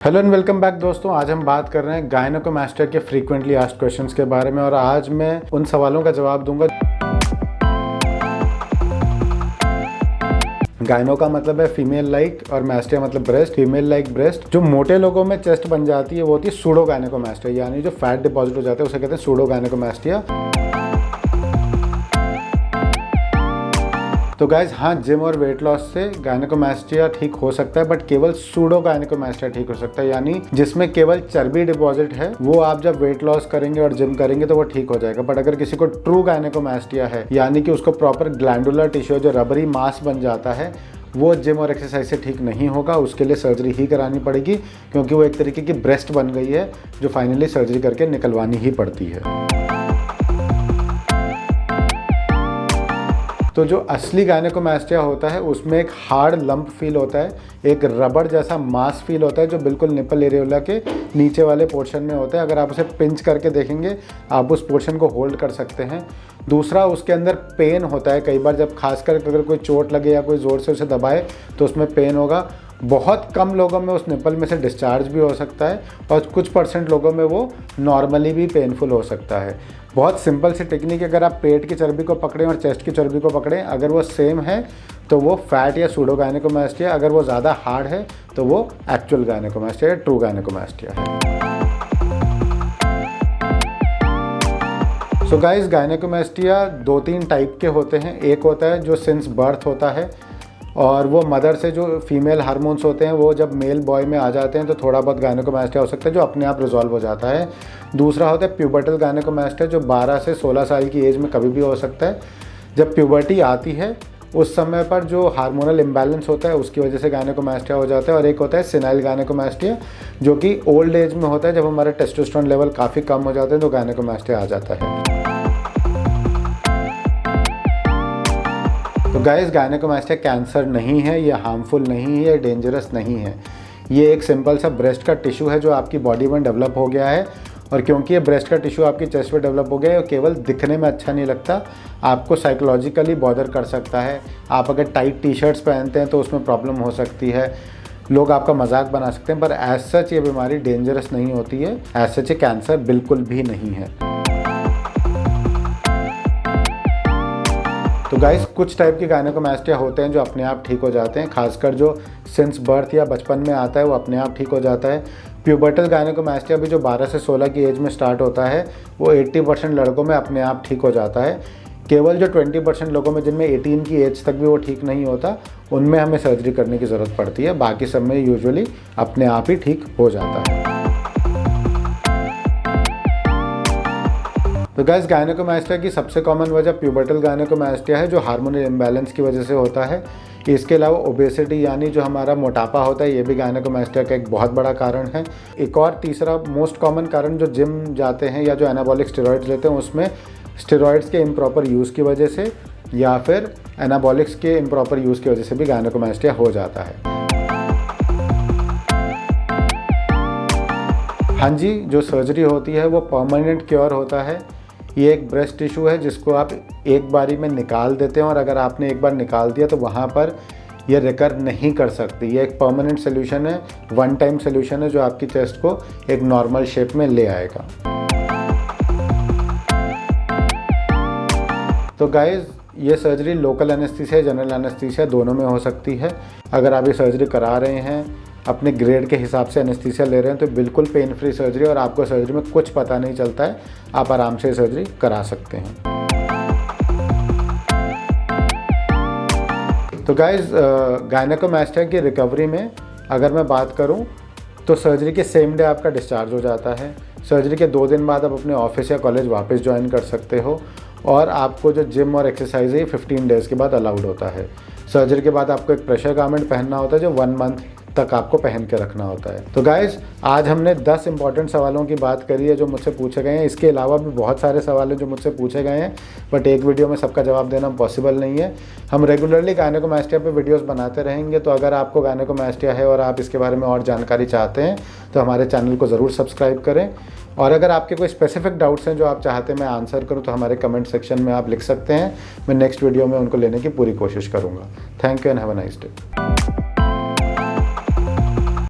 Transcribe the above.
Hello and welcome back दोस्तों। आज हम बात कर रहे हैं गायनेकोमास्टिया के फ्रीक्वेंटली आस्क्ड क्वेश्चंस के बारे में और आज मैं उन सवालों का जवाब दूंगा। गायनो का मतलब है फीमेल लाइक और मास्टिया मतलब ब्रेस्ट। फीमेल लाइक ब्रेस्ट जो मोटे लोगों में चेस्ट बन जाती है वो होती है सूडो गायनेकोमास्टिया, यानी जो फैट डिपॉजिट हो जाता है उसे कहते हैं सूडो गायनेकोमास्टिया। तो गाइज हाँ, जिम और वेट लॉस से गायनेकोमास्टिया ठीक हो सकता है, बट केवल सूडो गायनेकोमास्टिया ठीक हो सकता है, यानी जिसमें केवल चर्बी डिपॉजिट है। वो आप जब वेट लॉस करेंगे और जिम करेंगे तो वो ठीक हो जाएगा। बट अगर किसी को ट्रू गायनेकोमास्टिया है, यानी कि उसको प्रॉपर ग्लैंडुलर टिश्यू जो रबरी मास बन जाता है, वो जिम और एक्सरसाइज से ठीक नहीं होगा। उसके लिए सर्जरी ही करानी पड़ेगी, क्योंकि वो एक तरीके की ब्रेस्ट बन गई है जो फाइनली सर्जरी करके निकलवानी ही पड़ती है। तो जो असली गायनेकोमास्टिया होता है उसमें एक हार्ड लंप फील होता है, एक रबड़ जैसा मास फील होता है जो बिल्कुल निपल एरियोला के नीचे वाले पोर्शन में होता है। अगर आप उसे पिंच करके देखेंगे आप उस पोर्शन को होल्ड कर सकते हैं। दूसरा, उसके अंदर पेन होता है। कई बार जब खासकर अगर कोई चोट लगे या कोई ज़ोर से उसे दबाए तो उसमें पेन होगा। बहुत कम लोगों में उस निपल में से डिस्चार्ज भी हो सकता है और कुछ परसेंट लोगों में वो नॉर्मली भी पेनफुल हो सकता है। बहुत सिंपल सी टेक्निक, अगर आप पेट की चर्बी को पकड़ें और चेस्ट की चर्बी को पकड़ें, अगर वो सेम है तो वो फैट या सूडो गायनेकोमास्टिया, अगर वो ज़्यादा हार्ड है तो वो एक्चुअल गायनेकोमास्टिया या ट्रू गायनेकोमास्टिया है। सो गाइस, गायनेकोमास्टिया 2-3 टाइप के होते हैं। एक होता है जो सिंस बर्थ होता है और वो मदर से जो फीमेल हार्मोन्स होते हैं वो जब मेल बॉय में आ जाते हैं तो थोड़ा बहुत गायनेकोमास्टिया हो सकता है जो अपने आप रिजॉल्व हो जाता है। दूसरा होता है प्यूबर्टल गायनेकोमास्टिया जो 12 से 16 साल की एज में कभी भी हो सकता है। जब प्यूबर्टी आती है उस समय पर जो हार्मोनल इम्बैलेंस होता है उसकी वजह से गायनेकोमास्टिया हो जाता है। और एक होता है सेनाइल गायनेकोमास्टिया जो कि ओल्ड एज में होता है, जब हमारे टेस्टोस्टेरोन लेवल काफ़ी कम हो जाते हैं तो गायनेकोमास्टिया आ जाता है। तो गाइस, गायनेकोमास्टिया कैंसर नहीं है, ये हार्मफुल नहीं है, ये डेंजरस नहीं है। ये एक सिंपल सा ब्रेस्ट का टिश्यू है जो आपकी बॉडी में डेवलप हो गया है। और क्योंकि ये ब्रेस्ट का टिश्यू आपकी चेस्ट पे डेवलप हो गया है, केवल दिखने में अच्छा नहीं लगता, आपको साइकोलॉजिकली बॉदर कर सकता है। आप अगर टाइट टी शर्ट्स पहनते हैं तो उसमें प्रॉब्लम हो सकती है, लोग आपका मजाक बना सकते हैं, पर एज सच ये बीमारी डेंजरस नहीं होती है। एज सच ये कैंसर बिल्कुल भी नहीं है। तो गाइस, कुछ टाइप के गायनेकोमास्टिया होते हैं जो अपने आप ठीक हो जाते हैं, खासकर जो सिंस बर्थ या बचपन में आता है वो अपने आप ठीक हो जाता है। प्यूबर्टल गायनेकोमास्टिया भी जो 12 से 16 की एज में स्टार्ट होता है वो 80% लड़कों में अपने आप ठीक हो जाता है। केवल जो 20% लोगों में जिनमें 18 की एज तक भी वो ठीक नहीं होता, उनमें हमें सर्जरी करने की ज़रूरत पड़ती है। बाकी सब में यूजुअली अपने आप ही ठीक हो जाता है। तो गाइस, गायनेकोमास्टिया की सबसे कॉमन वजह प्यूबर्टल गायनेकोमास्टिया है जो हार्मोनल इम्बैलेंस की वजह से होता है। इसके अलावा ओबेसिटी यानी जो हमारा मोटापा होता है ये भी गायनेकोमास्टिया का एक बहुत बड़ा कारण है। एक और तीसरा मोस्ट कॉमन कारण जो जिम जाते हैं या जो एनाबॉलिक स्टेरॉइड्स लेते हैं उसमें स्टेरॉइड्स के इम्प्रॉपर यूज़ की वजह से या फिर एनाबॉलिक्स के इम्प्रॉपर यूज़ की वजह से भी गायनेकोमास्टिया हो जाता है। हाँ जी, जो सर्जरी होती है वो परमानेंट क्योर होता है। ये एक ब्रेस्ट टिश्यू है जिसको आप एक बारी में निकाल देते हैं और अगर आपने एक बार निकाल दिया तो वहाँ पर ये रिकर नहीं कर सकती। ये एक परमानेंट सोल्यूशन है, वन टाइम सोल्यूशन है जो आपकी चेस्ट को एक नॉर्मल शेप में ले आएगा। तो गाइस, ये surgery local anaesthesia general anaesthesia दोनों में हो सकती है। अगर आप ये सर्जरी करा रहे हैं, अपने ग्रेड के हिसाब से एनेस्थीसिया ले रहे हैं तो बिल्कुल पेन फ्री सर्जरी और आपको सर्जरी में कुछ पता नहीं चलता है, आप आराम से सर्जरी करा सकते हैं। तो गाइस, गायनेकोमास्टिया की रिकवरी में अगर मैं बात करूं तो सर्जरी के सेम डे आपका डिस्चार्ज हो जाता है। सर्जरी के 2 दिन बाद आप अपने ऑफिस या कॉलेज वापस ज्वाइन कर सकते हो और आपको जो जिम और एक्सरसाइज है 15 डेज़ के बाद अलाउड होता है। सर्जरी के बाद आपको एक प्रेशर गारमेंट पहनना होता है जो 1 मंथ तक आपको पहन के रखना होता है। तो गाइज, आज हमने 10 इंपॉर्टेंट सवालों की बात करी है जो मुझसे पूछे गए हैं। इसके अलावा भी बहुत सारे सवाल हैं जो मुझसे पूछे गए हैं, बट एक वीडियो में सबका जवाब देना पॉसिबल नहीं है। हम रेगुलरली गायनेकोमास्टिया पे वीडियोस बनाते रहेंगे, तो अगर आपको गायनेकोमास्टिया है और आप इसके बारे में और जानकारी चाहते हैं तो हमारे चैनल को ज़रूर सब्सक्राइब करें। और अगर आपके कोई स्पेसिफिक डाउट्स हैं जो आप चाहते हैं मैं आंसर करूं तो हमारे कमेंट सेक्शन में आप लिख सकते हैं। मैं नेक्स्ट वीडियो में उनको लेने की पूरी कोशिश करूंगा। Thank you and have a nice day.